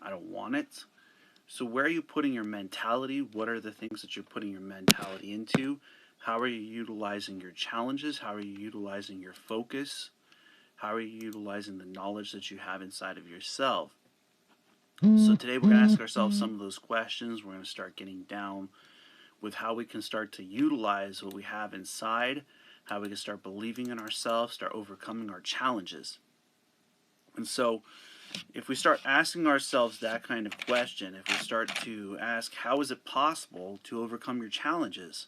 I don't want it. So where are you putting your mentality? What are the things that you're putting your mentality into? How are you utilizing your challenges? How are you utilizing your focus? How are you utilizing the knowledge that you have inside of yourself? So today we're going to ask ourselves some of those questions. We're going to start getting down with how we can start to utilize what we have inside, how we can start believing in ourselves, start overcoming our challenges. And so if we start asking ourselves that kind of question, if we start to ask, how is it possible to overcome your challenges?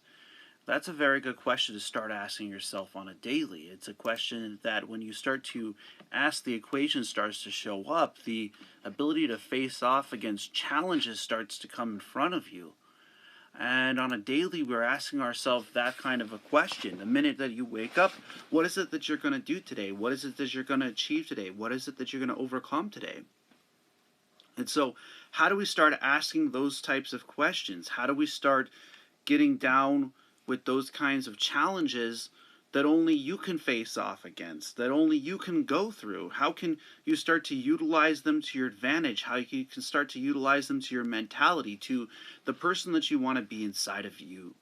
That's a very good question to start asking yourself on a daily. It's a question that when you start to ask, the equation starts to show up. The ability to face off against challenges starts to come in front of you. And on a daily, we're asking ourselves that kind of a question. The minute that you wake up, what is it that you're going to do today? What is it that you're going to achieve today? What is it that you're going to overcome today? And so, how do we start asking those types of questions? How do we start getting down with those kinds of challenges that only you can face off against, that only you can go through? How can you start to utilize them to your advantage? How you can start to utilize them to your mentality, to the person that you want to be inside of you?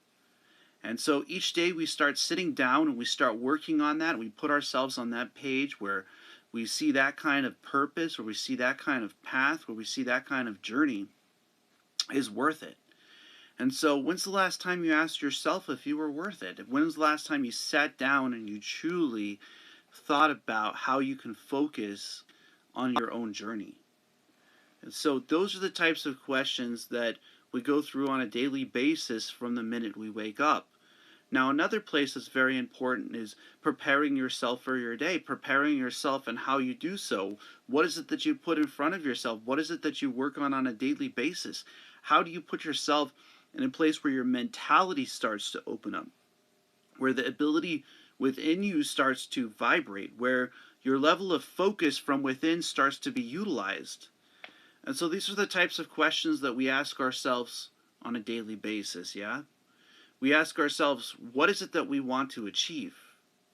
And so each day we start sitting down and we start working on that. We put ourselves on that page where we see that kind of purpose, where we see that kind of path, where we see that kind of journey is worth it. And so, when's the last time you asked yourself if you were worth it? When's the last time you sat down and you truly thought about how you can focus on your own journey? And so, those are the types of questions that we go through on a daily basis from the minute we wake up. Now, another place that's very important is preparing yourself for your day, preparing yourself and how you do so. What is it that you put in front of yourself? What is it that you work on a daily basis? How do you put yourself in a place where your mentality starts to open up, where the ability within you starts to vibrate, where your level of focus from within starts to be utilized? And so these are the types of questions that we ask ourselves on a daily basis, yeah? We ask ourselves, what is it that we want to achieve?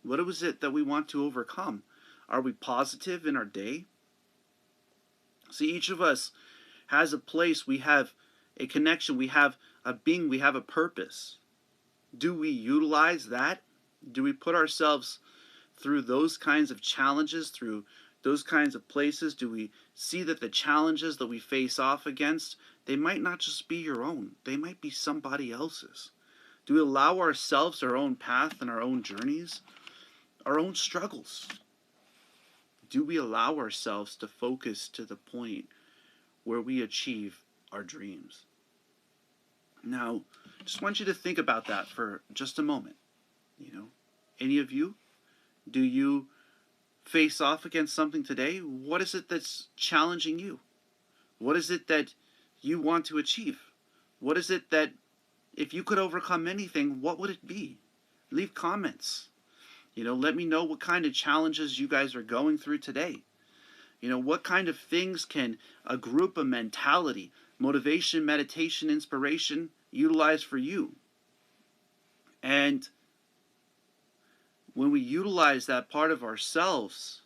What is it that we want to overcome? Are we positive in our day? See, each of us has a place, we have a connection, we have a being, we have a purpose. Do we utilize that? Do we put ourselves through those kinds of challenges, through those kinds of places? Do we see that the challenges that we face off against, they might not just be your own, they might be somebody else's? Do we allow ourselves our own path and our own journeys, our own struggles? Do we allow ourselves to focus to the point where we achieve our dreams? Now, just want you to think about that for just a moment. Any of you, do you face off against something today? What is it that's challenging you? What is it that you want to achieve? What is it that, if you could overcome anything, what would it be? Leave comments. Let me know what kind of challenges you guys are going through today. What kind of things can a group of mentality, motivation, meditation, inspiration utilize for you? And when we utilize that part of ourselves,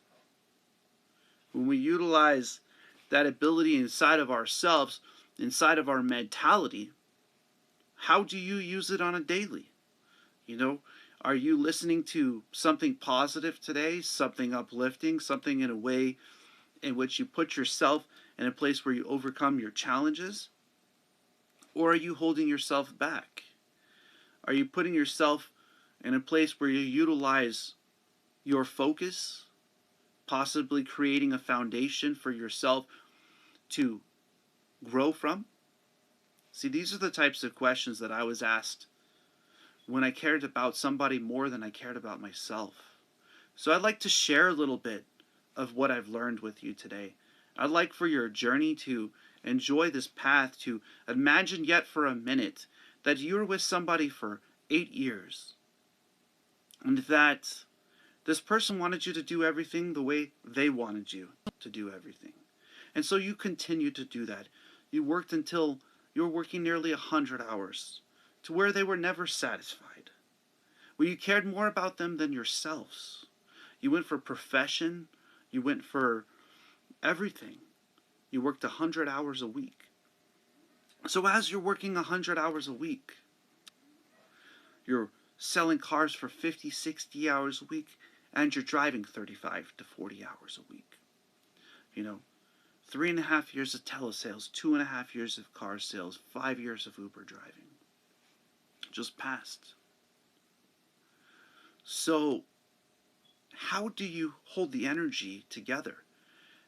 when we utilize that ability inside of ourselves, inside of our mentality, how do you use it on a daily? Are you listening to something positive today, something uplifting, something in a way in which you put yourself in a place where you overcome your challenges? Or are you holding yourself back? Are you putting yourself in a place where you utilize your focus, possibly creating a foundation for yourself to grow from? See, these are the types of questions that I was asked when I cared about somebody more than I cared about myself. So I'd like to share a little bit of what I've learned with you today. I'd like for your journey to enjoy this path, to imagine yet for a minute that you're with somebody for 8 years, and that this person wanted you to do everything the way they wanted you to do everything. And so you continue to do that. You worked until you were working nearly 100 hours, to where they were never satisfied, where you cared more about them than yourselves. You went for profession, you went for everything. You worked 100 hours a week. So as you're working 100 hours a week, you're selling cars for 50, 60 hours a week, and you're driving 35 to 40 hours a week. 3.5 years of telesales, 2.5 years of car sales, 5 years of Uber driving. Just passed. So, how do you hold the energy together?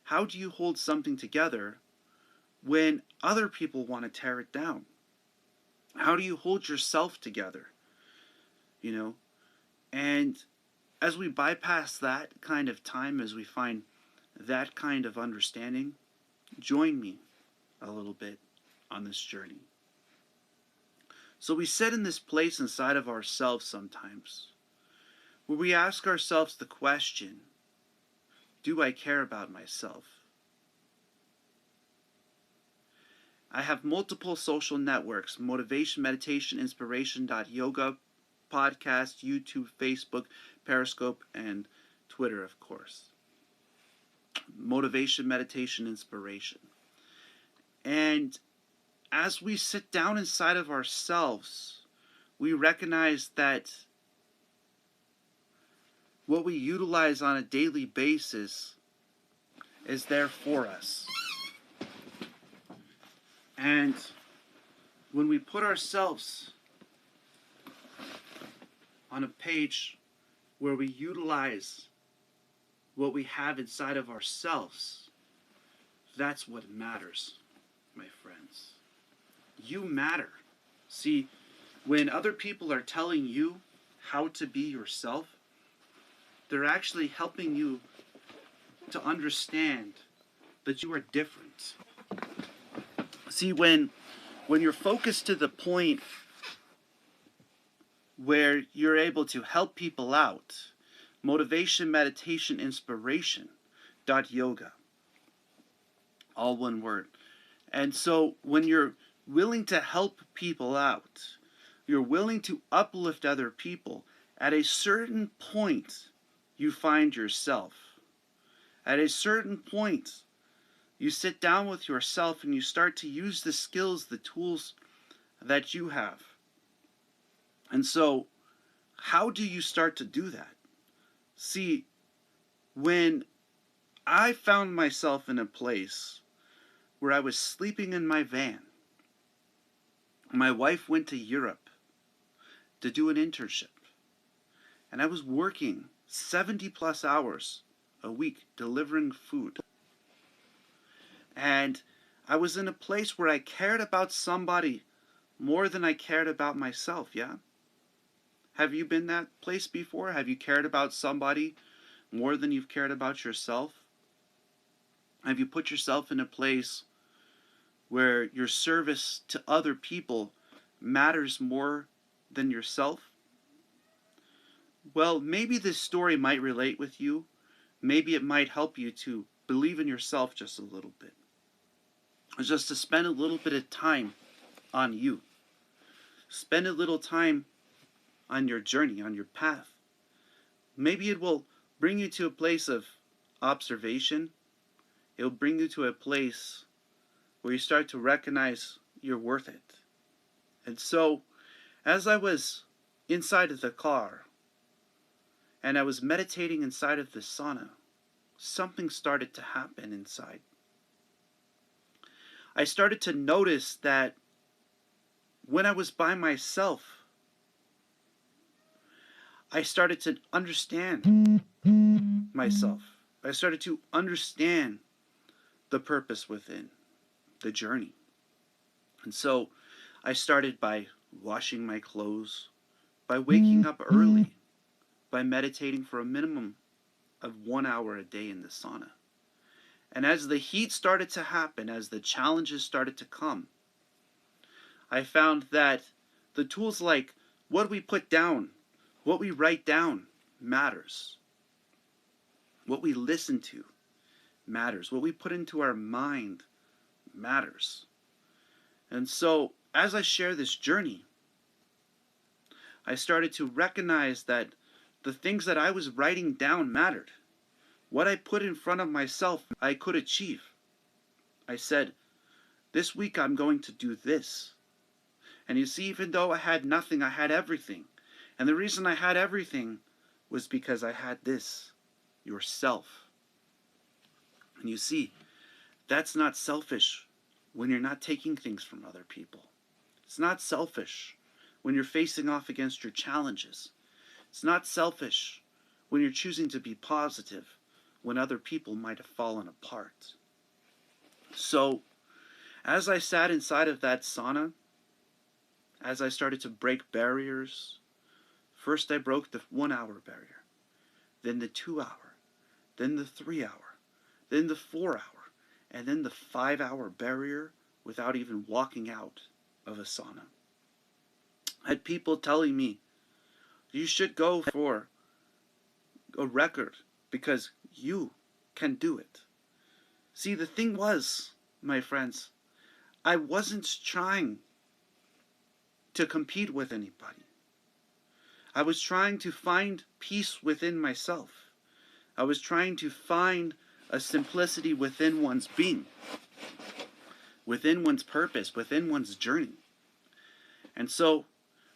How do you hold something together when other people want to tear it down? How do you hold yourself together? And as we bypass that kind of time, as we find that kind of understanding, join me a little bit on this journey. So we sit in this place inside of ourselves sometimes, where we ask ourselves the question, do I care about myself? I have multiple social networks: Motivation, Meditation, Inspiration.yoga, podcast, YouTube, Facebook, Periscope, and Twitter, of course. Motivation, Meditation, Inspiration. And as we sit down inside of ourselves, we recognize that what we utilize on a daily basis is there for us. And when we put ourselves on a page where we utilize what we have inside of ourselves, that's what matters, my friends. You matter. See, when other people are telling you how to be yourself, they're actually helping you to understand that you are different. See, when you're focused to the point where you're able to help people out, Motivation, Meditation, Inspiration.yoga, all one word. And so when you're willing to help people out, you're willing to uplift other people, at a certain point you find yourself. At a certain point you sit down with yourself and you start to use the skills, the tools that you have. And so how do you start to do that? See, when I found myself in a place where I was sleeping in my van, my wife went to Europe to do an internship, and I was working 70 plus hours a week delivering food. And I was in a place where I cared about somebody more than I cared about myself, yeah? Have you been that place before? Have you cared about somebody more than you've cared about yourself? Have you put yourself in a place where your service to other people matters more than yourself? Well, maybe this story might relate with you. Maybe it might help you to believe in yourself just a little bit. Just to spend a little bit of time on you. Spend a little time on your journey, on your path. Maybe it will bring you to a place of observation. It will bring you to a place where you start to recognize you're worth it. And so, as I was inside of the car, and I was meditating inside of the sauna, something started to happen inside. I started to notice that when I was by myself, I started to understand myself. I started to understand the purpose within the journey. And so I started by washing my clothes, by waking up early, by meditating for a minimum of 1 hour a day in the sauna. And as the heat started to happen, as the challenges started to come, I found that the tools like what we put down, what we write down matters. What we listen to matters. What we put into our mind matters. And so, as I share this journey, I started to recognize that the things that I was writing down mattered. What I put in front of myself, I could achieve. I said, this week I'm going to do this. And you see, even though I had nothing, I had everything. And the reason I had everything was because I had this, yourself. And you see, that's not selfish when you're not taking things from other people. It's not selfish when you're facing off against your challenges. It's not selfish when you're choosing to be positive when other people might have fallen apart. So, as I sat inside of that sauna, as I started to break barriers, first I broke the 1 hour barrier, then the 2 hour, then the 3 hour, then the 4 hour, and then the 5 hour barrier without even walking out of a sauna. I had people telling me, you should go for a record because you can do it. See, the thing was, my friends, I wasn't trying to compete with anybody. I was trying to find peace within myself. I was trying to find a simplicity within one's being, within one's purpose, within one's journey. And so,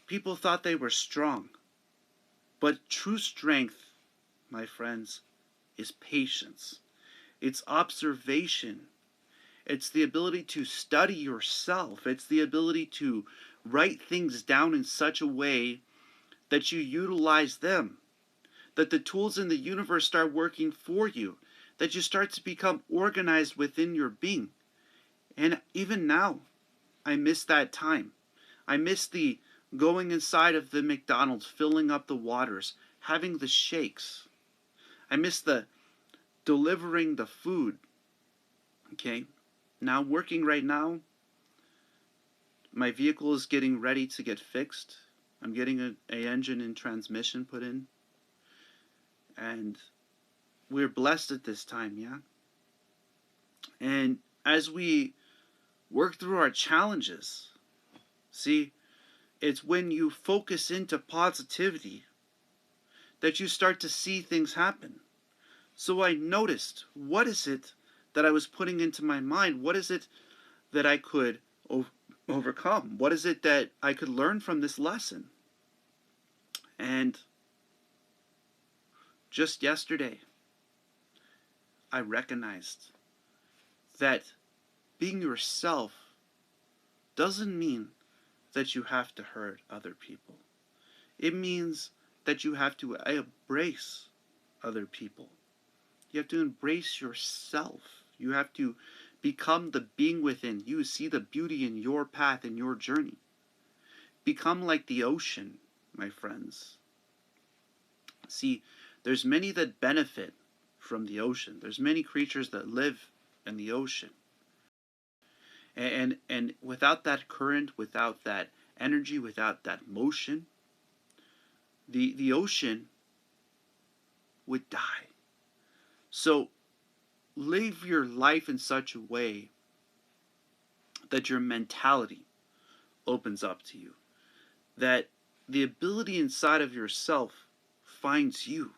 people thought they were strong. But true strength, my friends, is patience. It's observation. It's the ability to study yourself. It's the ability to write things down in such a way that you utilize them, that the tools in the universe start working for you, that you start to become organized within your being. And even now, I miss that time. I miss the going inside of the McDonald's, filling up the waters, having the shakes. I miss the delivering the food. Okay? Now, working right now, my vehicle is getting ready to get fixed. I'm getting a engine and transmission put in. And we're blessed at this time, yeah? And as we work through our challenges, see, it's when you focus into positivity that you start to see things happen. So I noticed, what is it that I was putting into my mind? What is it that I could overcome? What is it that I could learn from this lesson? And just yesterday, I recognized that being yourself doesn't mean that you have to hurt other people. It means that you have to embrace other people. You have to embrace yourself. You have to become the being within you. See the beauty in your path and your journey. Become like the ocean, my friends. See, there's many that benefit from the ocean. There's many creatures that live in the ocean. And without that current, without that energy, without that motion, the ocean would die. So live your life in such a way that your mentality opens up to you. That the ability inside of yourself finds you.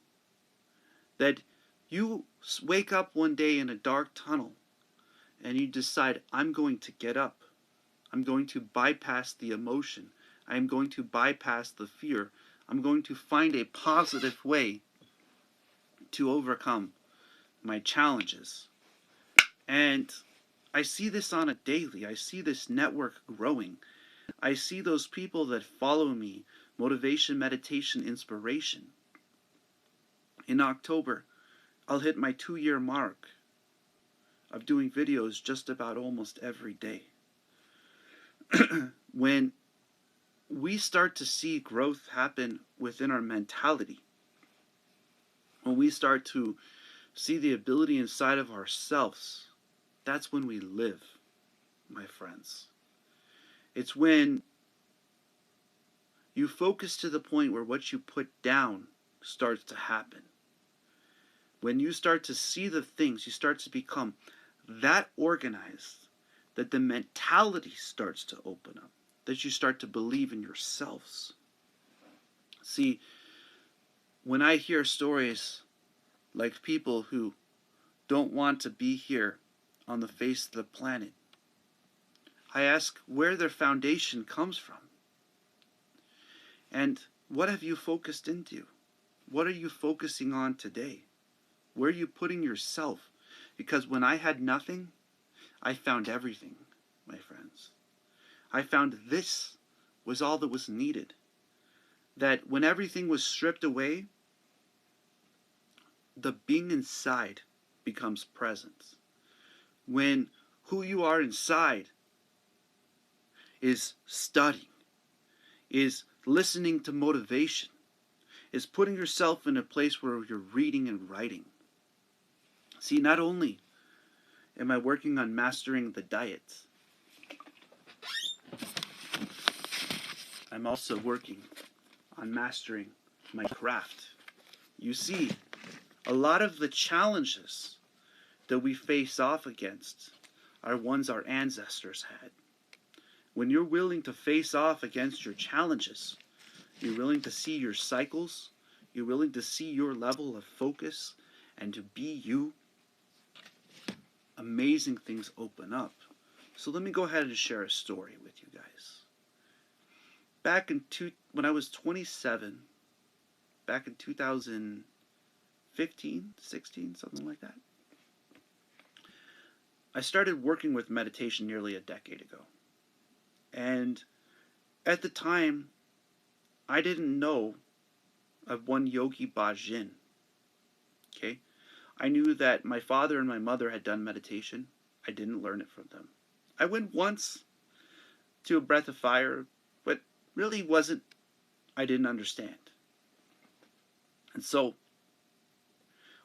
That you wake up one day in a dark tunnel and you decide, I'm going to get up. I'm going to bypass the emotion. I'm going to bypass the fear. I'm going to find a positive way to overcome my challenges. And I see this on a daily. I see this network growing. I see those people that follow me, motivation, meditation, inspiration. In October, I'll hit my 2-year mark of doing videos just about almost every day. When we start to see growth happen within our mentality, when we start to see the ability inside of ourselves, that's when we live, my friends. It's when you focus to the point where what you put down starts to happen. When you start to see the things, you start to become that organized that the mentality starts to open up, that you start to believe in yourselves. See, when I hear stories like people who don't want to be here on the face of the planet. I ask where their foundation comes from. And what have you focused into? What are you focusing on today? Where are you putting yourself? Because when I had nothing, I found everything, my friends. I found this was all that was needed. That when everything was stripped away, the being inside becomes presence. When who you are inside is studying, is listening to motivation, is putting yourself in a place where you're reading and writing. See, not only am I working on mastering the diet, I'm also working on mastering my craft. You see, a lot of the challenges that we face off against are ones our ancestors had. When you're willing to face off against your challenges, you're willing to see your cycles, you're willing to see your level of focus, and to be you, amazing things open up. So let me go ahead and share a story with you guys. When I was 27, back in 2015, 16, something like that, I started working with meditation nearly a decade ago. And at the time, I didn't know of one Yogi Bhajan. Okay? I knew that my father and my mother had done meditation. I didn't learn it from them. I went once to a breath of fire, but really I didn't understand. And so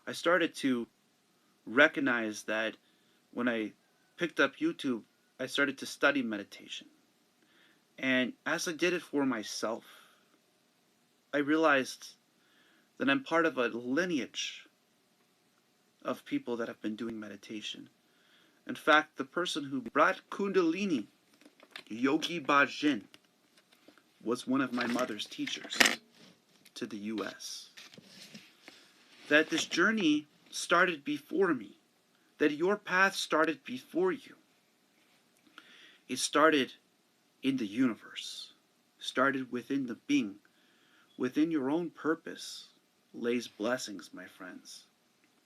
I started to recognize that when I picked up YouTube, I started to study meditation. And as I did it for myself, I realized that I'm part of a lineage of people that have been doing meditation. In fact, the person who brought Kundalini, Yogi Bhajan, was one of my mother's teachers to the US. That this journey started before me. That your path started before you. It started in the universe. Started within the being. Within your own purpose lays blessings, my friends.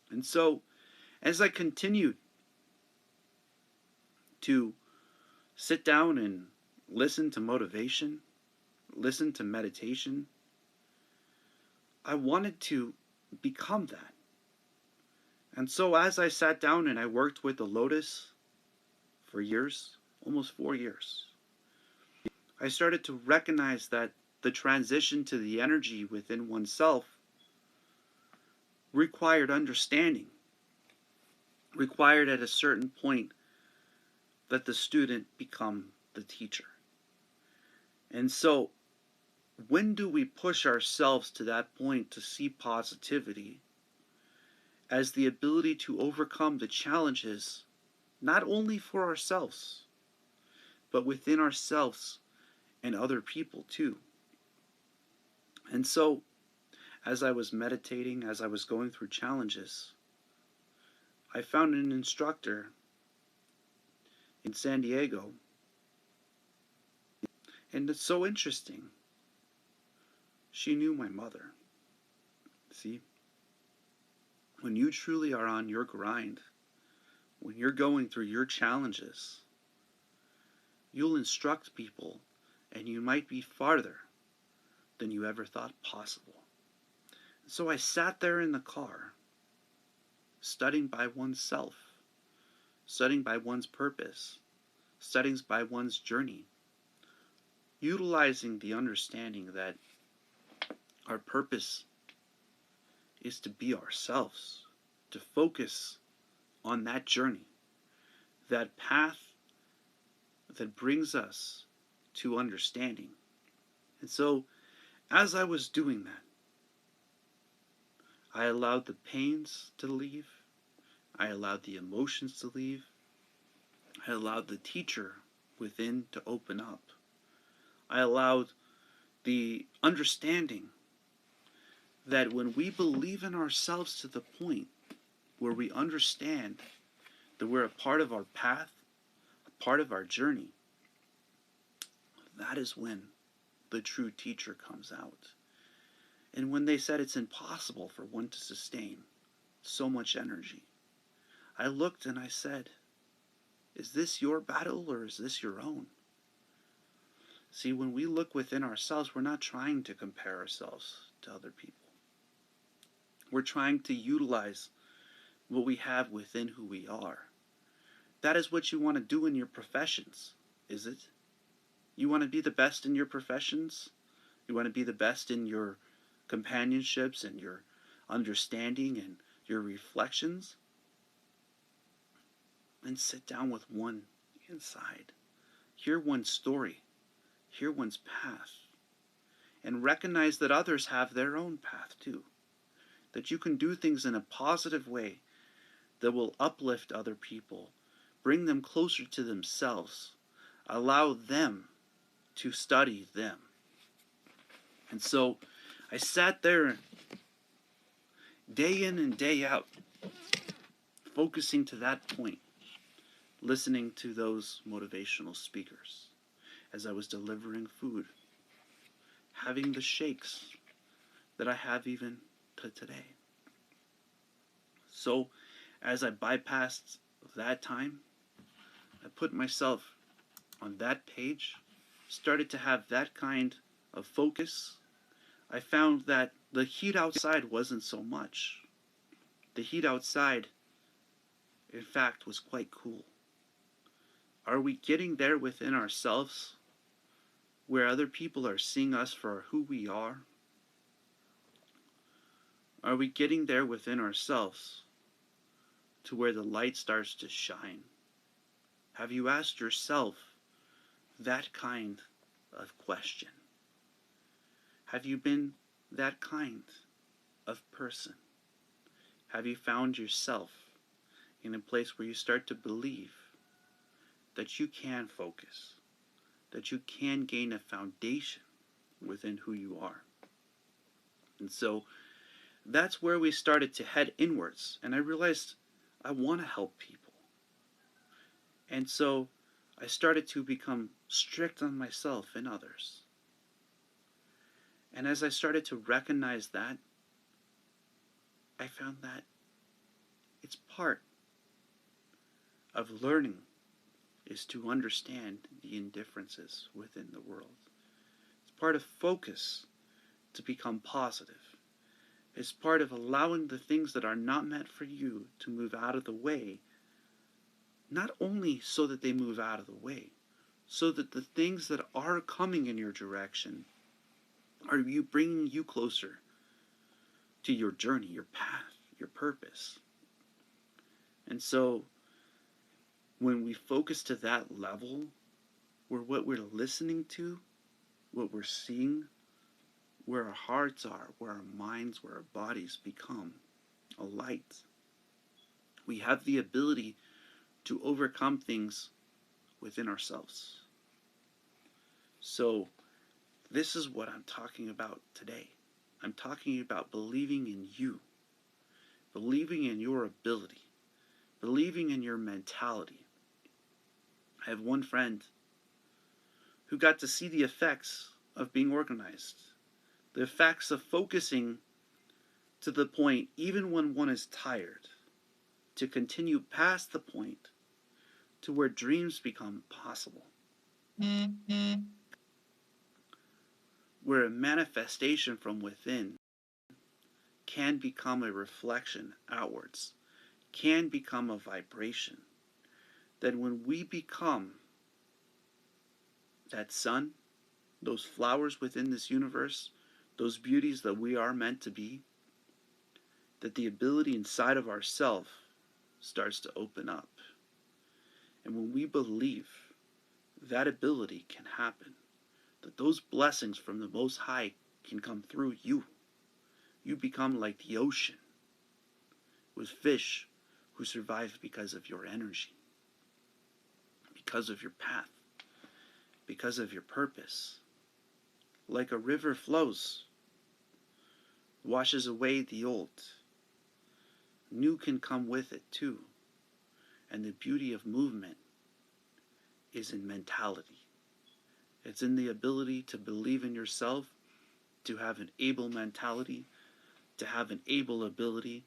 And so, as I continued to sit down and listen to motivation, listen to meditation, I wanted to become that. And so as I sat down and I worked with the Lotus for years, almost 4 years, I started to recognize that the transition to the energy within oneself required understanding, required at a certain point that the student become the teacher. And so, when do we push ourselves to that point to see positivity as the ability to overcome the challenges, not only for ourselves, but within ourselves and other people too? And so, as I was meditating, as I was going through challenges, I found an instructor in San Diego. And it's so interesting. She knew my mother. See? When you truly are on your grind, when you're going through your challenges, you'll instruct people, and you might be farther than you ever thought possible. So I sat there in the car, studying by oneself, studying by one's purpose, studying by one's journey, utilizing the understanding that our purpose is to be ourselves, to focus on that journey, that path that brings us to understanding. And so, as I was doing that, I allowed the pains to leave, I allowed the emotions to leave, I allowed the teacher within to open up. I allowed the understanding that when we believe in ourselves to the point where we understand that we're a part of our path, a part of our journey, that is when the true teacher comes out. And when they said it's impossible for one to sustain so much energy, I looked and I said, is this your battle or is this your own? See, when we look within ourselves, we're not trying to compare ourselves to other people. We're trying to utilize what we have within who we are. That is what you want to do in your professions, is it? You want to be the best in your professions? You want to be the best in your companionships and your understanding and your reflections? Then sit down with one inside. Hear one's story. Hear one's path. And recognize that others have their own path too. That you can do things in a positive way that will uplift other people, bring them closer to themselves, allow them to study them. And so I sat there day in and day out, focusing to that point, listening to those motivational speakers as I was delivering food, having the shakes that I have even to today. So as I bypassed that time, I put myself on that page, started to have that kind of focus. I found that the heat outside wasn't so much. The heat outside, in fact, was quite cool. Are we getting there within ourselves where other people are seeing us for who we are? Are we getting there within ourselves to where the light starts to shine? Have you asked yourself that kind of question? Have you been that kind of person? Have you found yourself in a place where you start to believe that you can focus, that you can gain a foundation within who you are? And so that's where we started to head inwards, and I realized I want to help people. And so I started to become strict on myself and others. And as I started to recognize that, I found that it's part of learning is to understand the indifferences within the world. It's part of focus to become positive. It's part of allowing the things that are not meant for you to move out of the way, not only so that they move out of the way, so that the things that are coming in your direction are you bringing you closer to your journey, your path, your purpose. And so when we focus to that level, where what we're listening to, what we're seeing, where our hearts are, where our minds, where our bodies become a light, we have the ability to overcome things within ourselves. So this is what I'm talking about today. I'm talking about believing in you, believing in your ability, believing in your mentality. I have one friend who got to see the effects of being organized, the effects of focusing to the point, even when one is tired, to continue past the point to where dreams become possible, where a manifestation from within can become a reflection outwards, can become a vibration. That when we become that sun, those flowers within this universe, those beauties that we are meant to be, that the ability inside of ourself starts to open up. And when we believe that ability can happen, that those blessings from the Most High can come through you, you become like the ocean with fish who survive because of your energy, because of your path, because of your purpose. Like a river flows, washes away the old. New can come with it too. And the beauty of movement is in mentality. It's in the ability to believe in yourself, to have an able mentality, to have an able ability,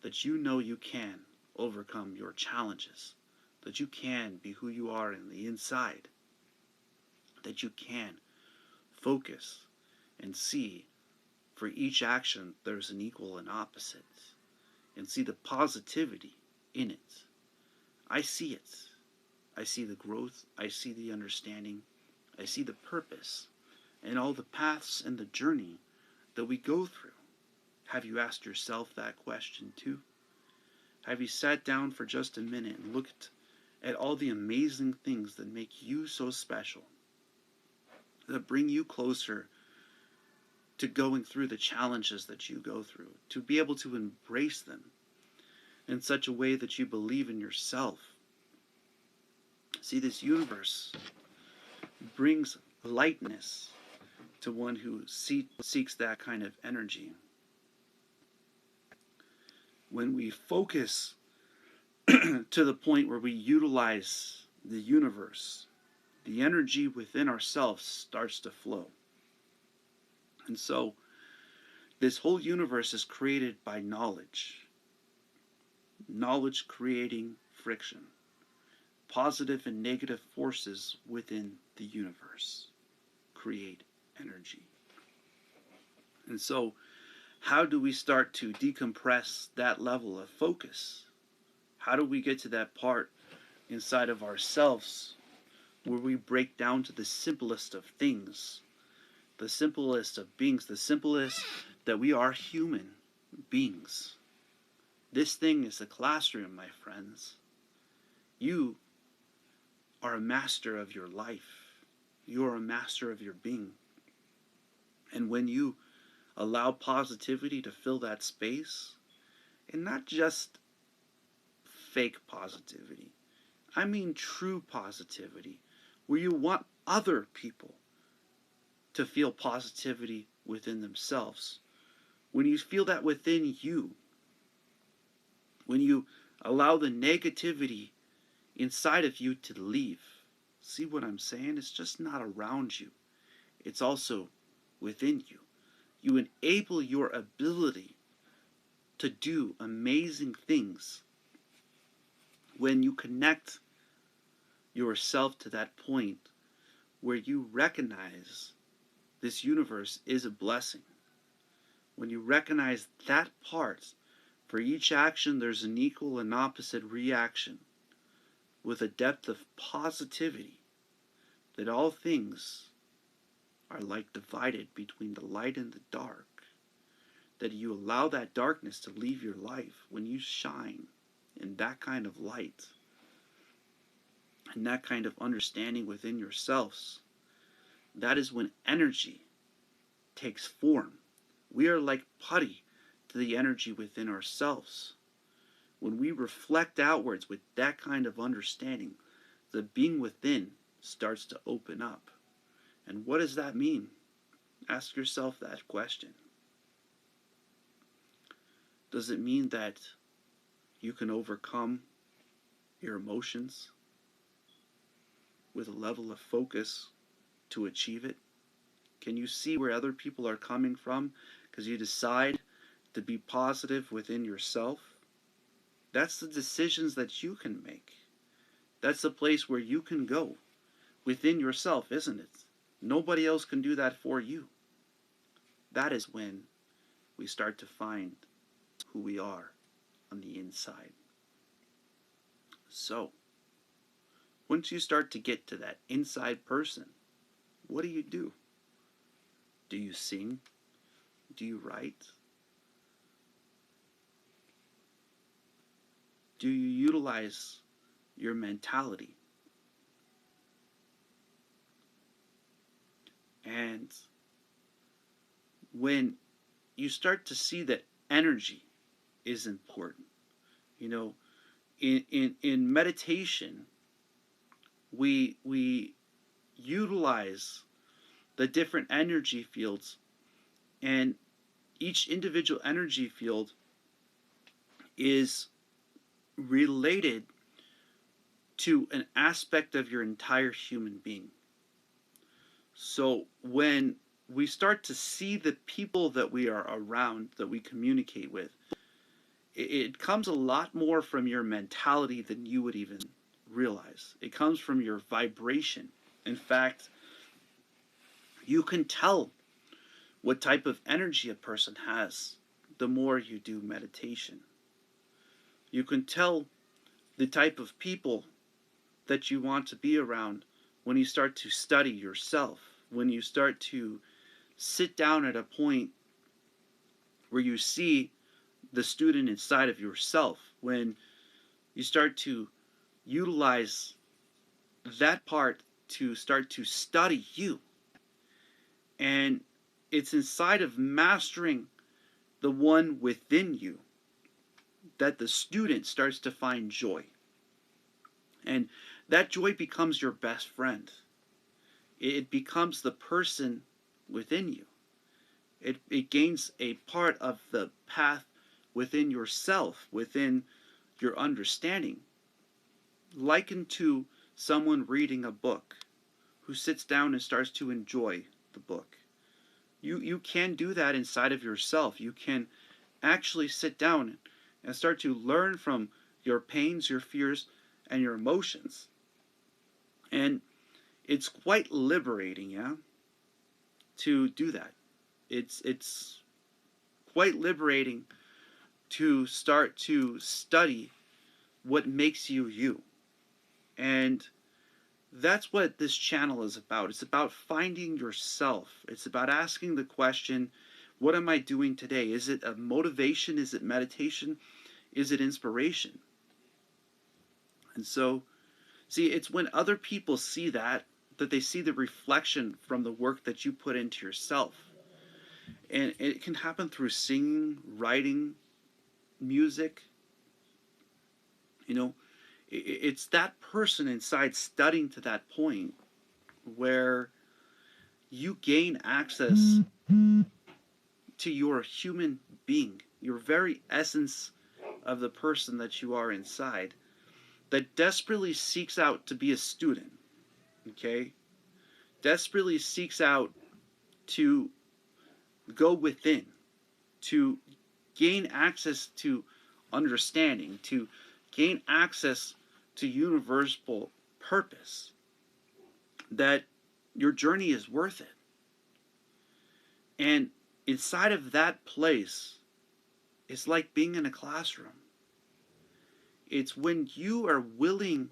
that you know you can overcome your challenges, that you can be who you are in the inside, that you can focus and see for each action there's an equal and opposite, and see the positivity in it. I see it. I see the growth. I see the understanding. I see the purpose and all the paths and the journey that we go through. Have you asked yourself that question too? Have you sat down for just a minute and looked at all the amazing things that make you so special, that bring you closer to going through the challenges that you go through, to be able to embrace them in such a way that you believe in yourself? See, this universe brings lightness to one who seeks that kind of energy. When we focus to the point where we utilize the universe, the energy within ourselves starts to flow. And so, this whole universe is created by knowledge. Knowledge creating friction. Positive and negative forces within the universe create energy. And so, how do we start to decompress that level of focus? How do we get to that part inside of ourselves where we break down to the simplest of things, the simplest of beings, the simplest that we are human beings? This thing is a classroom, my friends. You are a master of your life. You are a master of your being. And when you allow positivity to fill that space, and not just fake positivity, I mean true positivity, where you want other people to feel positivity within themselves. When you feel that within you, when you allow the negativity inside of you to leave. See what I'm saying? It's just not around you. It's also within you. You enable your ability to do amazing things when you connect yourself to that point where you recognize this universe is a blessing. When you recognize that part, for each action there's an equal and opposite reaction, with a depth of positivity, that all things are like divided between the light and the dark, that you allow that darkness to leave your life when you shine in that kind of light and that kind of understanding within yourselves. That is when energy takes form. We are like putty to the energy within ourselves. When we reflect outwards with that kind of understanding, the being within starts to open up. And what does that mean? Ask yourself that question. Does it mean that you can overcome your emotions with a level of focus to achieve it? Can you see where other people are coming from because you decide to be positive within yourself? That's the decisions that you can make. That's the place where you can go within yourself, isn't it? Nobody else can do that for you. That is when we start to find who we are on the inside. So, once you start to get to that inside person, what do you do? Do you sing? Do you write? Do you utilize your mentality? And when you start to see that energy is important, you know, in meditation, we utilize the different energy fields, and each individual energy field is related to an aspect of your entire human being. So when we start to see the people that we are around, that we communicate with, it comes a lot more from your mentality than you would even realize. It comes from your vibration. In fact, you can tell what type of energy a person has the more you do meditation. You can tell the type of people that you want to be around when you start to study yourself, when you start to sit down at a point where you see the student inside of yourself, when you start to utilize that part to start to study you. And it's inside of mastering the one within you that the student starts to find joy. And that joy becomes your best friend. It becomes the person within you. It gains a part of the path within yourself, within your understanding. Likened to someone reading a book who sits down and starts to enjoy the book. You can do that inside of yourself. You can actually sit down and start to learn from your pains, your fears, and your emotions. And it's quite liberating, yeah, to do that. It's quite liberating to start to study what makes you you. And that's what this channel is about. It's about finding yourself. It's about asking the question, what am I doing today? Is it a motivation? Is it meditation? Is it inspiration? And so, see, it's when other people see that they see the reflection from the work that you put into yourself. And it can happen through singing, writing, music. You know, it's that person inside studying to that point where you gain access to your human being, your very essence of the person that you are inside, that desperately seeks out to be a student, okay? Desperately seeks out to go within, to gain access to understanding, to gain access to universal purpose, that your journey is worth it. And inside of that place, it's like being in a classroom. It's when you are willing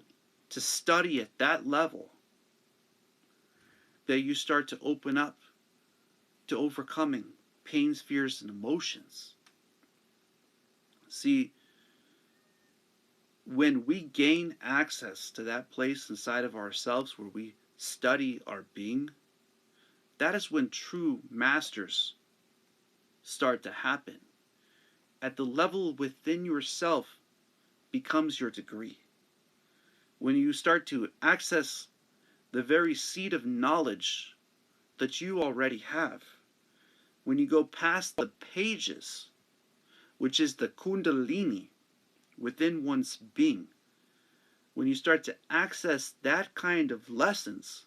to study at that level that you start to open up to overcoming pains, fears, and emotions. See, when we gain access to that place inside of ourselves where we study our being, that is when true masters start to happen. At the level within yourself becomes your degree. When you start to access the very seed of knowledge that you already have, when you go past the pages, which is the kundalini within one's being, when you start to access that kind of lessons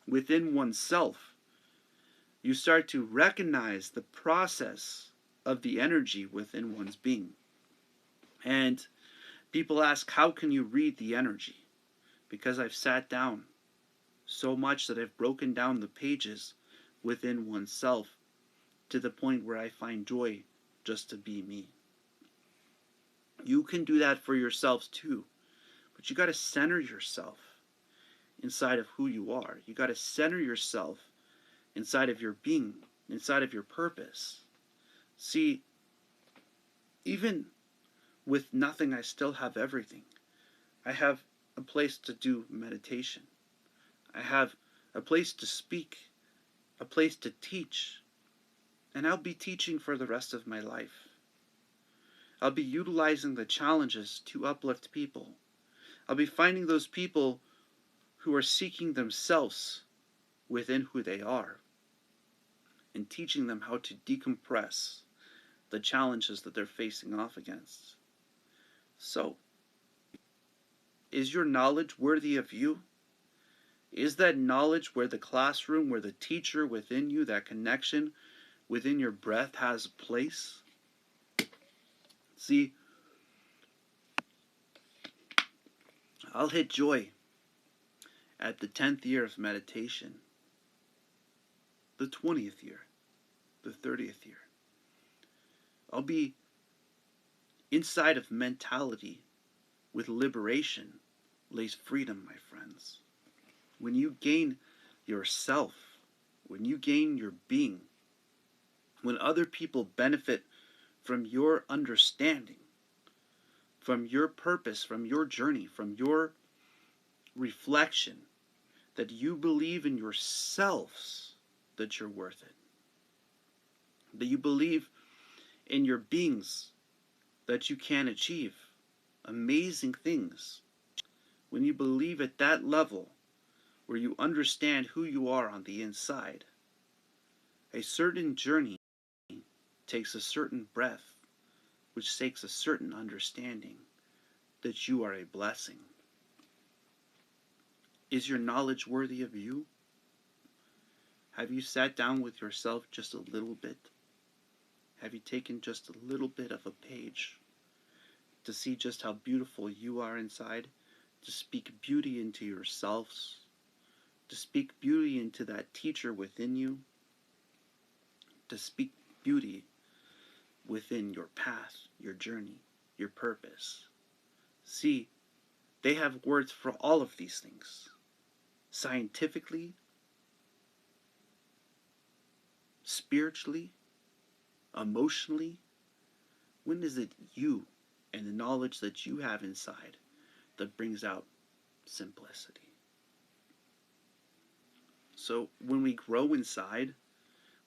within oneself, you start to recognize the process of the energy within one's being. And people ask, how can you read the energy? Because I've sat down so much that I've broken down the pages within oneself to the point where I find joy just to be me. You can do that for yourselves too, but you got to center yourself inside of who you are. You got to center yourself inside of your being, inside of your purpose. See, even with nothing, I still have everything. I have a place to do meditation. I have a place to speak, a place to teach, and I'll be teaching for the rest of my life. I'll be utilizing the challenges to uplift people. I'll be finding those people who are seeking themselves within who they are and teaching them how to decompress the challenges that they're facing off against. So, Is your knowledge worthy of you? Is that knowledge where the classroom, where the teacher within you, that connection within your breath has a place? See, I'll hit joy at the 10th year of meditation, the 20th year, the 30th year. I'll be inside of mentality with liberation lays freedom, my friends. When you gain yourself, when you gain your being, when other people benefit from your understanding, from your purpose, from your journey, from your reflection, that you believe in yourselves that you're worth it, that you believe in your beings that you can achieve amazing things. When you believe at that level where you understand who you are on the inside, a certain journey takes a certain breath, which takes a certain understanding that you are a blessing. Is your knowledge worthy of you? Have you sat down with yourself just a little bit? Have you taken just a little bit of a page to see just how beautiful you are inside? To speak beauty into yourselves? To speak beauty into that teacher within you? To speak beauty within your path, your journey, your purpose? See, they have words for all of these things. Scientifically, spiritually, emotionally. When is it you and the knowledge that you have inside that brings out simplicity? So when we grow inside,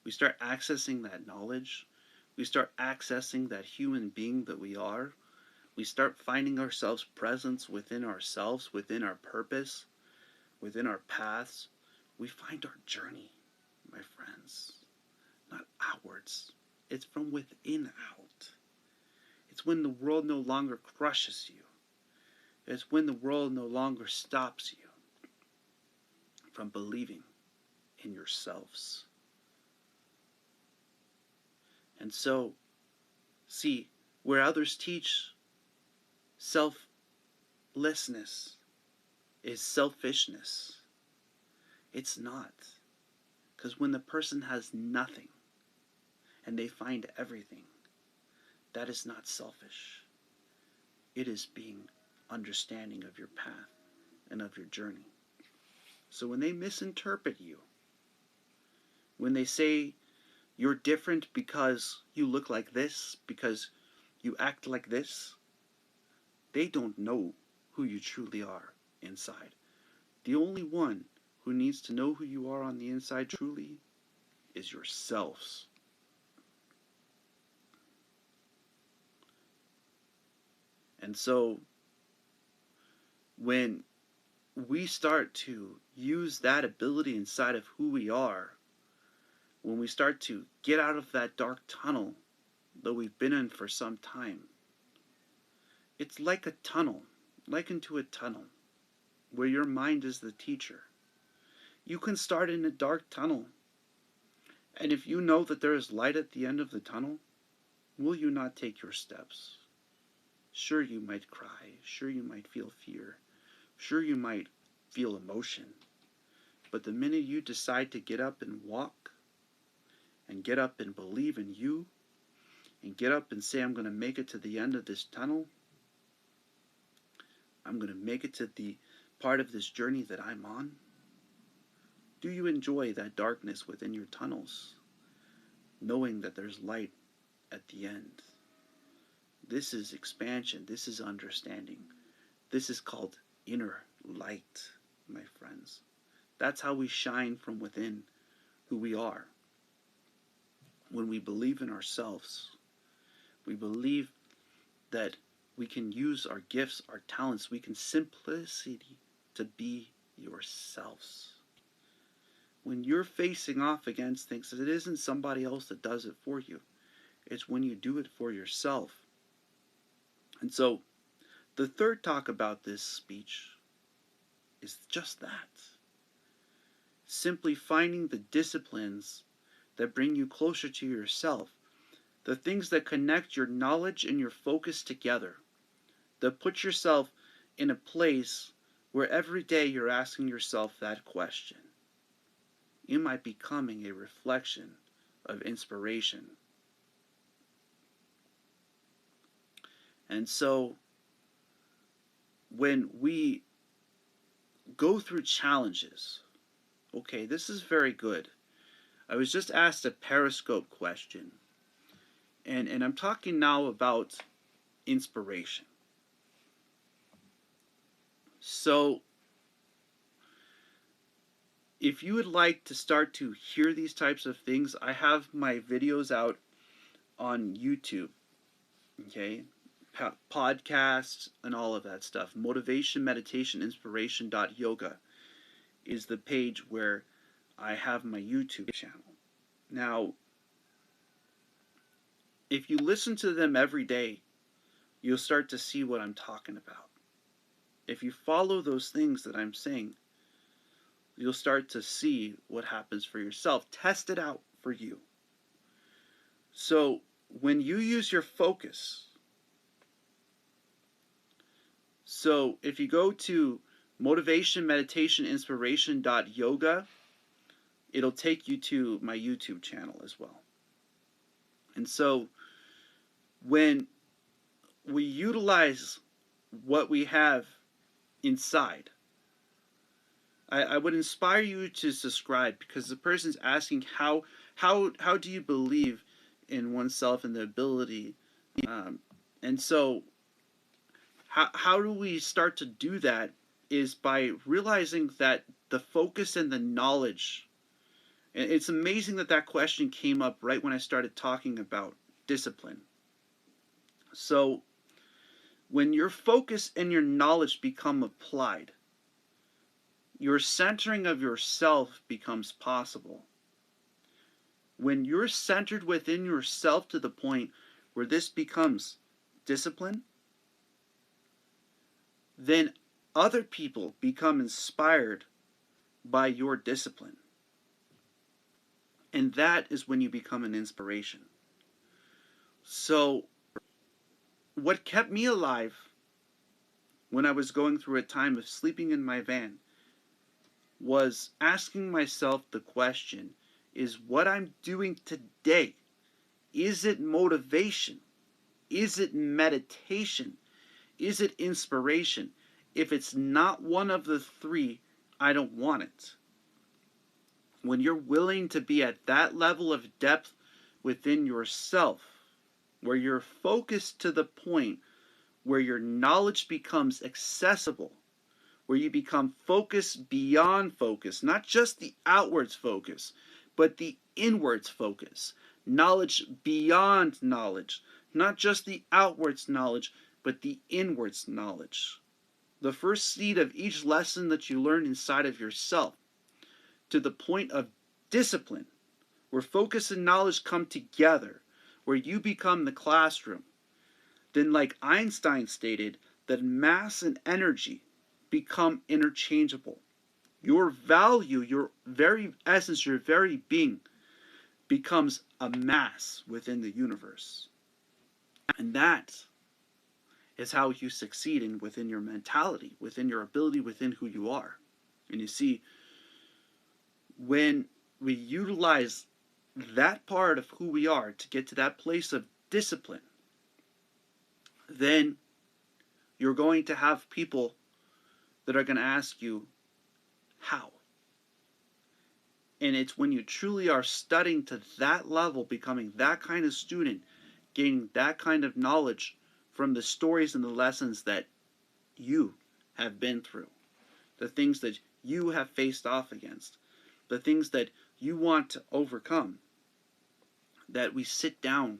we start accessing that knowledge. We start accessing that human being that we are. We start finding ourselves presence within ourselves, within our purpose, within our paths. We find our journey, my friends. Not outwards. It's from within out. It's when the world no longer crushes you. It's when the world no longer stops you from believing in yourselves. And so, see, where others teach selflessness is selfishness. It's not. Because when the person has nothing and they find everything, that is not selfish. It is being understanding of your path and of your journey. So when they misinterpret you, when they say you're different because you look like this, because you act like this, they don't know who you truly are inside. The only one who needs to know who you are on the inside truly is yourselves. And so when we start to use that ability inside of who we are, when we start to get out of that dark tunnel that we've been in for some time, it's like a tunnel, likened to a tunnel, where your mind is the teacher. You can start in a dark tunnel, and if you know that there is light at the end of the tunnel, will you not take your steps? Sure, you might cry. Sure, you might feel fear. Sure, you might feel emotion. But the minute you decide to get up and walk, and get up and believe in you, and get up and say, I'm going to make it to the end of this tunnel, I'm going to make it to the part of this journey that I'm on, do you enjoy that darkness within your tunnels, knowing that there's light at the end? This is expansion. This is understanding. This is called inner light, my friends. That's how we shine from within who we are. When we believe in ourselves, we believe that we can use our gifts, our talents, we can simplicity to be yourselves. When you're facing off against things, it isn't somebody else that does it for you. It's when you do it for yourself. And so The third talk about this speech is just that. Simply finding the disciplines that bring you closer to yourself, the things that connect your knowledge and your focus together, that put yourself in a place where every day you're asking yourself that question. Am I becoming a reflection of inspiration? And so, when we go through challenges, okay, this is very good. I was just asked a Periscope question, and I'm talking now about inspiration. So, if you would like to start to hear these types of things, I have my videos out on YouTube, okay? Podcasts and all of that stuff. Motivation, meditation, inspiration.yoga is the page where I have my YouTube channel. Now, if you listen to them every day, you'll start to see what I'm talking about. If you follow those things that I'm saying, you'll start to see what happens for yourself. Test it out for you. So, when you use your focus, so if you go to motivation, meditation, inspiration.yoga, it'll take you to my YouTube channel as well. And so when we utilize what we have inside, I would inspire you to subscribe, because the person's asking how do you believe in oneself and the ability, and so how do we start to do that is by realizing that the focus and the knowledge, and it's amazing that that question came up right when I started talking about discipline. So when your focus and your knowledge become applied, your centering of yourself becomes possible. When you're centered within yourself to the point where this becomes discipline, then other people become inspired by your discipline. And that is when you become an inspiration. So, what kept me alive when I was going through a time of sleeping in my van was asking myself the question, is what I'm doing today, is it motivation? Is it meditation? Is it inspiration? If it's not one of the three, I don't want it. When you're willing to be at that level of depth within yourself, where you're focused to the point where your knowledge becomes accessible, where you become focused beyond focus, not just the outwards focus, but the inwards focus, knowledge beyond knowledge, not just the outwards knowledge, but the inwards knowledge. The first seed of each lesson that you learn inside of yourself, to the point of discipline, where focus and knowledge come together, where you become the classroom. Then, like Einstein stated, that mass and energy become interchangeable. Your value, your very essence, your very being becomes a mass within the universe. And that is how you succeed within your mentality, within your ability, within who you are. And you see, when we utilize that part of who we are to get to that place of discipline, then you're going to have people that are going to ask you, how? And it's when you truly are studying to that level, becoming that kind of student, gaining that kind of knowledge from the stories and the lessons that you have been through, the things that you have faced off against, the things that you want to overcome, that we sit down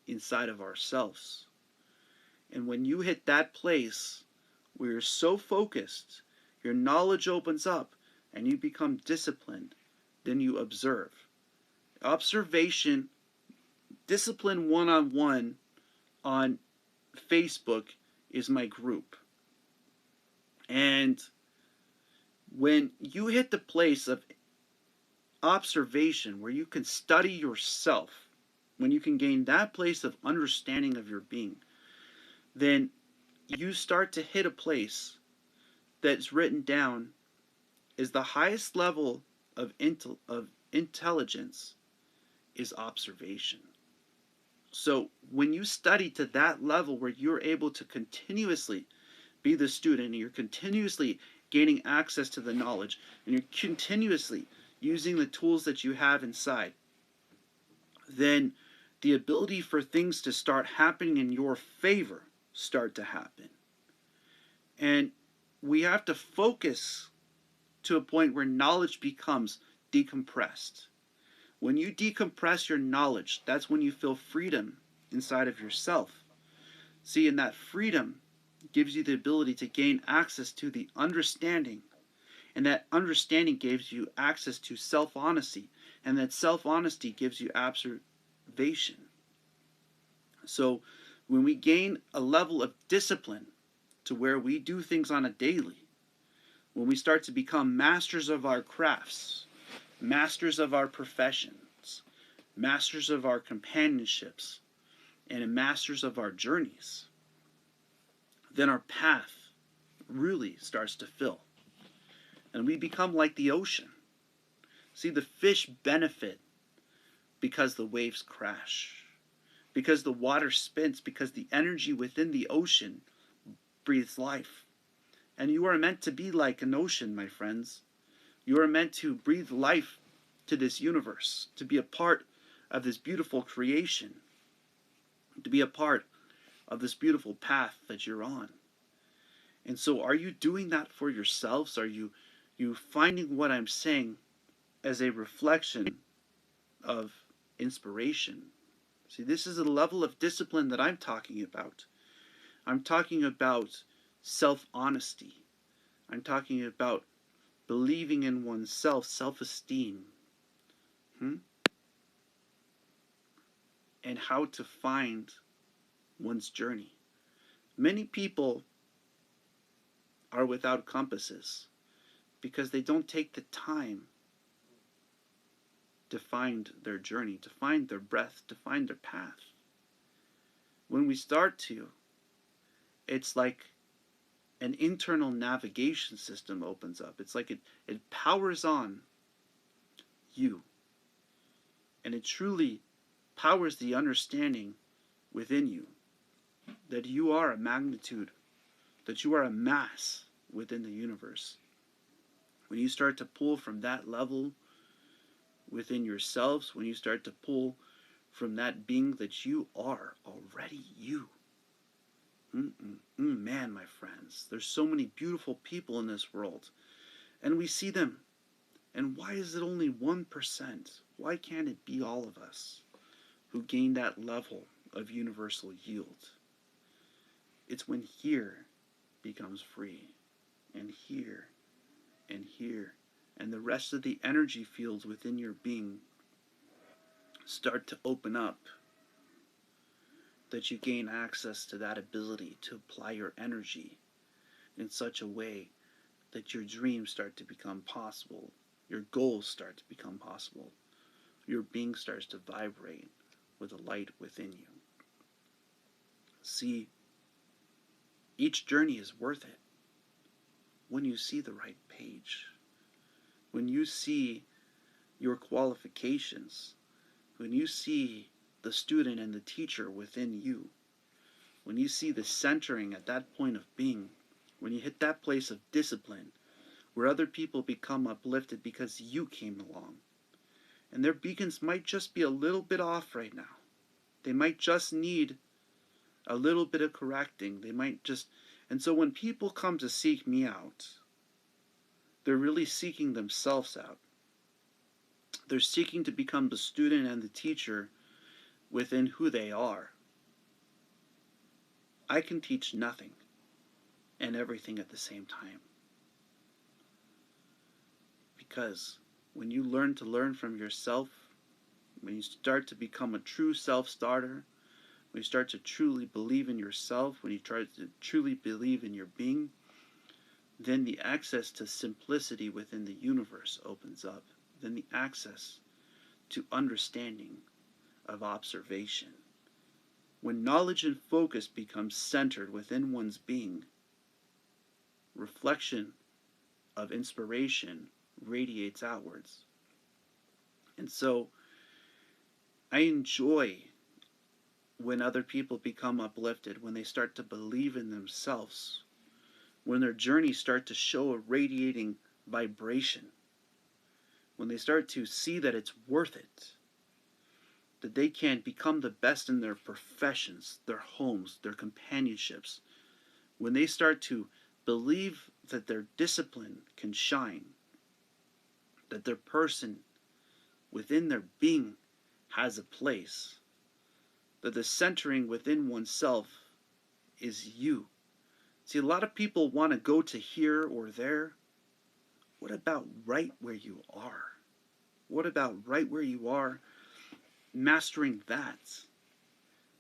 inside of ourselves. And when you hit that place where you're so focused, your knowledge opens up and you become disciplined, then you observe. Observation, discipline one-on-one on Facebook is my group. And when you hit the place of observation where you can study yourself, when you can gain that place of understanding of your being, then you start to hit a place that's written down as the highest level of intelligence is observation. So when you study to that level where you're able to continuously be the student and you're continuously gaining access to the knowledge and you're continuously using the tools that you have inside, then the ability for things to start happening in your favor start to happen. And we have to focus to a point where knowledge becomes decompressed. When you decompress your knowledge, that's when you feel freedom inside of yourself. See, and that freedom gives you the ability to gain access to the understanding. And that understanding gives you access to self-honesty. And that self-honesty gives you observation. So when we gain a level of discipline to where we do things on a daily, when we start to become masters of our crafts, masters of our professions, masters of our companionships, and masters of our journeys, then our path really starts to fill. And we become like the ocean. See, the fish benefit because the waves crash, because the water spins, because the energy within the ocean breathes life. And you are meant to be like an ocean, my friends. You are meant to breathe life to this universe, to be a part of this beautiful creation, to be a part of this beautiful path that you're on. And so are you doing that for yourselves? Are you finding what I'm saying as a reflection of inspiration? See, this is a level of discipline that I'm talking about. I'm talking about self-honesty. I'm talking about believing in oneself, self-esteem, and how to find one's journey. Many people are without compasses because they don't take the time to find their journey, to find their breath, to find their path. When we start to, it's like an internal navigation system opens up. It's like it powers on you. And it truly powers the understanding within you that you are a magnitude, that you are a mass within the universe. When you start to pull from that level within yourselves, when you start to pull from that being that you are already you. Man, my friends, there's so many beautiful people in this world, and we see them. And why is it only 1%? Why can't it be all of us who gain that level of universal yield? It's when here becomes free, and here, and the rest of the energy fields within your being start to open up, that you gain access to that ability to apply your energy in such a way that your dreams start to become possible, your goals start to become possible, your being starts to vibrate with a light within you. See, each journey is worth it when you see the right page, when you see your qualifications, when you see the student and the teacher within you, when you see the centering at that point of being, when you hit that place of discipline where other people become uplifted because you came along, and their beacons might just be a little bit off right now. They might just need a little bit of correcting. They might just, and so when people come to seek me out, they're really seeking themselves out. They're seeking to become the student and the teacher within who they are. I can teach nothing and everything at the same time. Because when you learn to learn from yourself, when you start to become a true self-starter, when you start to truly believe in yourself, when you try to truly believe in your being, then the access to simplicity within the universe opens up. Then the access to understanding of observation. When knowledge and focus become centered within one's being, reflection of inspiration radiates outwards. And so I enjoy when other people become uplifted, when they start to believe in themselves, when their journeys start to show a radiating vibration, when they start to see that it's worth it, that they can become the best in their professions, their homes, their companionships, when they start to believe that their discipline can shine, that their person within their being has a place, that the centering within oneself is you. See, a lot of people want to go to here or there. What about right where you are? What about right where you are? Mastering that.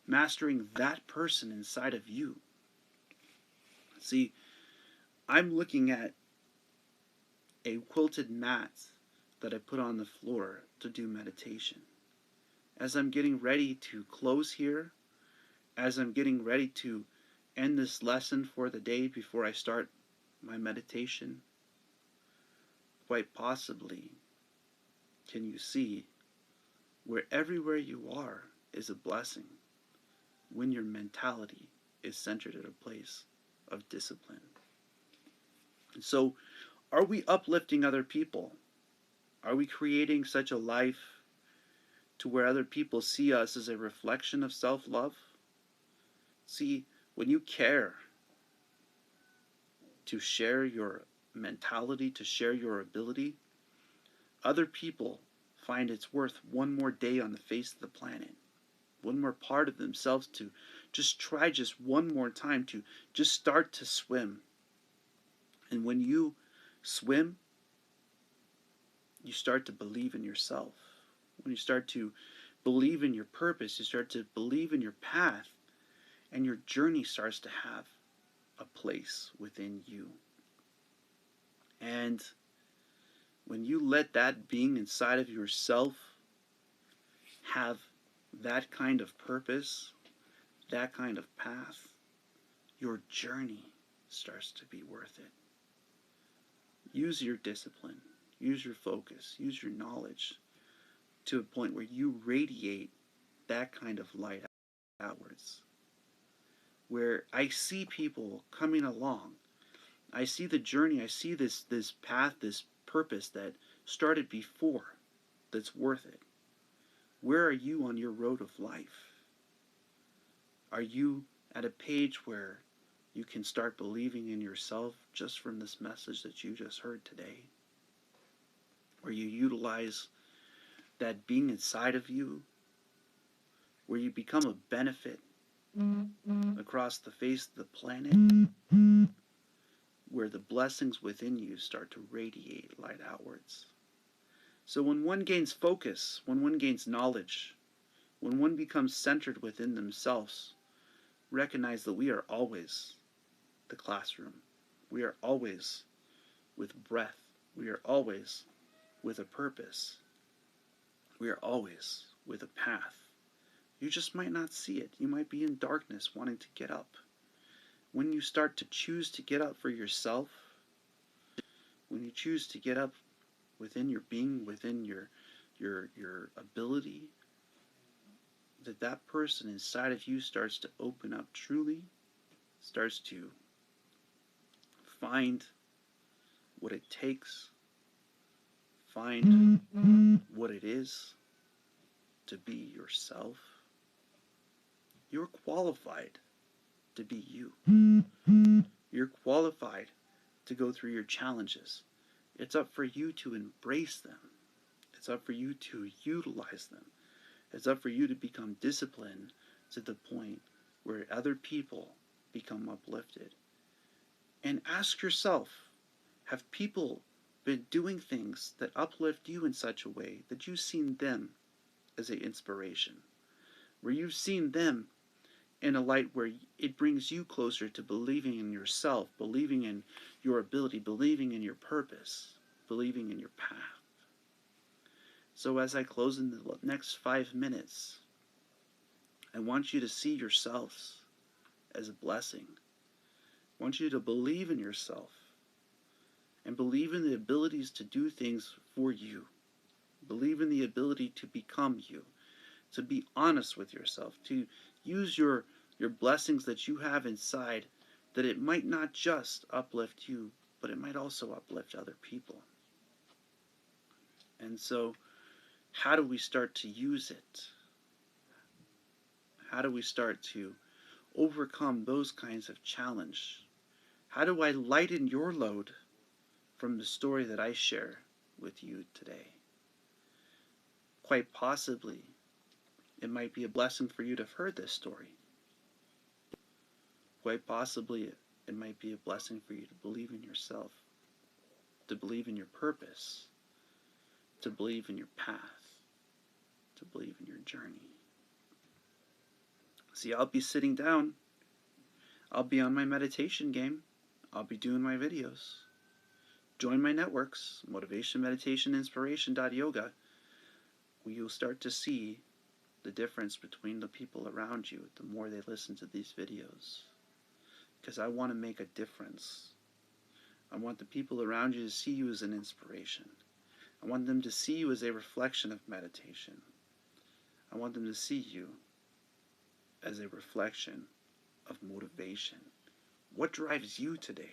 Mastering that person inside of you. See, I'm looking at a quilted mat that I put on the floor to do meditation. As I'm getting ready to close here, as I'm getting ready to end this lesson for the day before I start my meditation, quite possibly, can you see where everywhere you are is a blessing when your mentality is centered at a place of discipline. And so, are we uplifting other people? Are we creating such a life to where other people see us as a reflection of self-love? See, when you care to share your mentality, to share your ability, other people find it's worth one more day on the face of the planet, one more part of themselves to just try just one more time to just start to swim. And when you swim, you start to believe in yourself. When you start to believe in your purpose, you start to believe in your path, and your journey starts to have a place within you. And when you let that being inside of yourself have that kind of purpose, that kind of path, your journey starts to be worth it. Use your discipline, use your focus, use your knowledge to a point where you radiate that kind of light outwards. Where I see people coming along, I see the journey, I see this path, this purpose that started before, that's worth it. Where are you on your road of life? Are you at a page where you can start believing in yourself just from this message that you just heard today? Where you utilize that being inside of you, where you become a benefit across the face of the planet, where the blessings within you start to radiate light outwards. So when one gains focus, when one gains knowledge, when one becomes centered within themselves, recognize that we are always the classroom. We are always with breath. We are always with a purpose. We are always with a path. You just might not see it. You might be in darkness wanting to get up. When you start to choose to get up for yourself, when you choose to get up within your being, within your ability, that person inside of you starts to open up truly, starts to find what it takes, find what it is to be yourself. You're qualified to be you. You're qualified to go through your challenges. It's up for you to embrace them. It's up for you to utilize them. It's up for you to become disciplined to the point where other people become uplifted. And ask yourself, have people been doing things that uplift you in such a way that you've seen them as an inspiration? Where you've seen them in a light where it brings you closer to believing in yourself, believing in your ability, believing in your purpose, believing in your path. So as I close in the next 5 minutes, I want you to see yourselves as a blessing. I want you to believe in yourself and believe in the abilities to do things for you. Believe in the ability to become you, to be honest with yourself, to use your blessings that you have inside, that it might not just uplift you, but it might also uplift other people. And so, how do we start to use it? How do we start to overcome those kinds of challenge? How do I lighten your load from the story that I share with you today? Quite possibly, it might be a blessing for you to have heard this story. Quite possibly, it might be a blessing for you to believe in yourself, to believe in your purpose, to believe in your path, to believe in your journey. See, I'll be sitting down. I'll be on my meditation game. I'll be doing my videos. Join my networks, Motivation, Meditation, Inspiration.yoga, where you'll start to see the difference between the people around you the more they listen to these videos. Because I want to make a difference. I want the people around you to see you as an inspiration. I want them to see you as a reflection of meditation. I want them to see you as a reflection of motivation. What drives you today?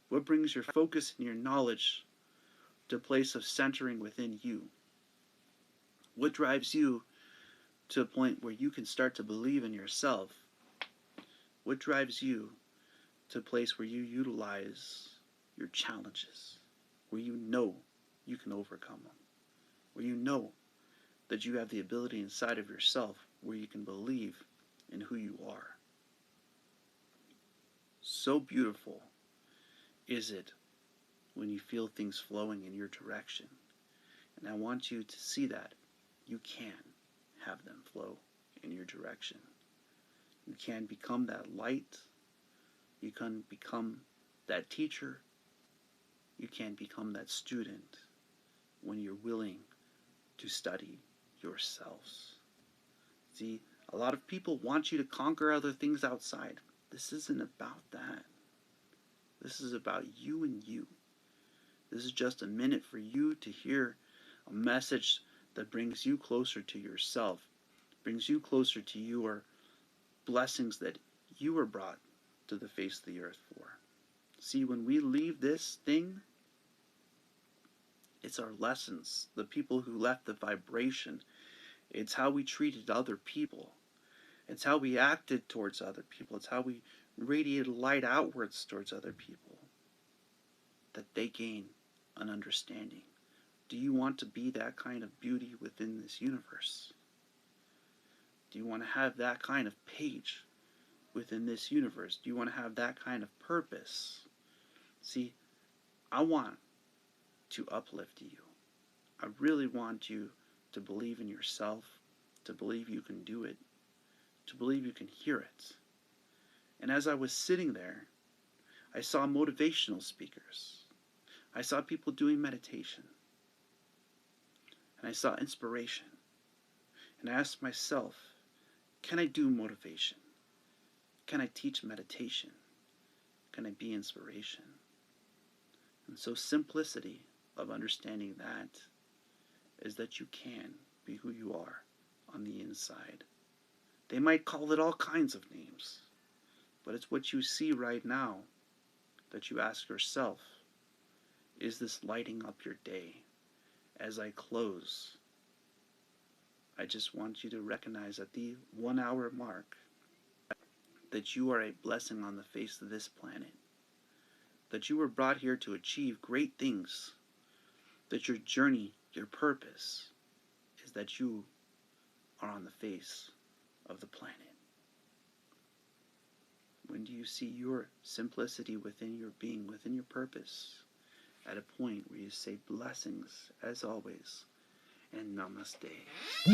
What brings your focus and your knowledge to a place of centering within you? What drives you to a point where you can start to believe in yourself? What drives you to a place where you utilize your challenges, where you know you can overcome them, where you know that you have the ability inside of yourself where you can believe in who you are? So beautiful is it when you feel things flowing in your direction. And I want you to see that you can have them flow in your direction. You can become that light. You can become that teacher. You can become that student when you're willing to study yourselves. See, a lot of people want you to conquer other things outside. This isn't about that. This is about you and you. This is just a minute for you to hear a message that brings you closer to yourself, brings you closer to your blessings that you were brought to the face of the earth for. See, when we leave this thing, it's our lessons, the people who left the vibration. It's how we treated other people. It's how we acted towards other people. It's how we radiated light outwards towards other people, that they gain an understanding. Do you want to be that kind of beauty within this universe? Do you want to have that kind of page within this universe? Do you want to have that kind of purpose? See, I want to uplift you. I really want you to believe in yourself, to believe you can do it, to believe you can hear it. And as I was sitting there, I saw motivational speakers. I saw people doing meditation. And I saw inspiration. And I asked myself, can I do motivation? Can I teach meditation? Can I be inspiration? And so simplicity of understanding that is that you can be who you are on the inside. They might call it all kinds of names, but it's what you see right now that you ask yourself, is this lighting up your day? As I close, I just want you to recognize at the 1 hour mark that you are a blessing on the face of this planet, that you were brought here to achieve great things, that your journey, your purpose is that you are on the face of the planet. When do you see your simplicity within your being, within your purpose, at a point where you say blessings as always and namaste?